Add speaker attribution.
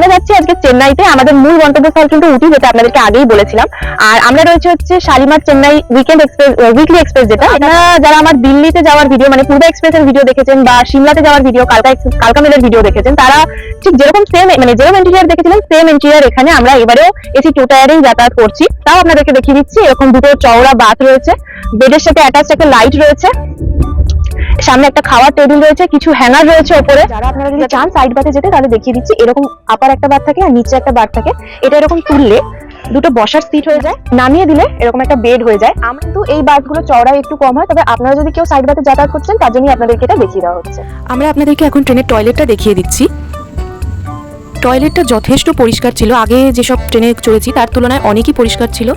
Speaker 1: আমরা যাচ্ছি আজকে চেন্নাইতে। আমাদের মূল গন্তব্যস্থল কিন্তু উটি, যেটা আপনাদেরকে আগেই বলেছিলাম। আর আমরা রয়েছে হচ্ছে Shalimar Chennai weekend express, weekly express, যেটা আপনারা যারা আমার দিল্লিতে যাওয়ার ভিডিও মানে পূর্বা এক্সপ্রেসের ভিডিও দেখেছেন বা সিমলাতে যাওয়ার ভিডিও, কালকা মেলের ভিডিও দেখেছেন, তারা ঠিক যেরকম সেম মানে যেরকম ইন্টেরিয়ার দেখেছিলেন সেম ইন্টেরিয়ার এখানে আমরা এবারেও এসি টু টায়ারেই যাতায়াত করছি। তাও আপনাদেরকে দেখিয়ে দিচ্ছি। এরকম দুটো চওড়া বাথ রয়েছে, বেডের সাথে অ্যাটাচড একটা লাইট রয়েছে, সামনে একটা খাওয়ার টেবিল রয়েছে, কিছু হ্যাঙ্গার রয়েছে ওপরে। যারা আপনারা যদি চান সাইড বাথে যেতে তাহলে দেখিয়ে দিচ্ছি। এরকম আপার একটা বাথ থাকে আর নিচে একটা বাথ থাকে। এটা এরকম তুললে দুটো বসার সিট হয়ে যায়, নামিয়ে দিলে এরকম একটা বেড হয়ে যায়। আমার কিন্তু এই বাথগুলো চওড়াই একটু কম হয়, তবে আপনারা যদি কেউ সাইড বাথে যাতায়াত করছেন তার জন্যই আপনাদেরকে এটা দেখিয়ে দেওয়া হচ্ছে।
Speaker 2: আমরা আপনাদেরকে এখন ট্রেনের টয়লেটটা দেখিয়ে দিচ্ছি। টয়লেটটা যথেষ্ট পরিষ্কার ছিল, আগে যেসব ট্রেনে চড়েছি তার তুলনায় অনেকই পরিষ্কার ছিল।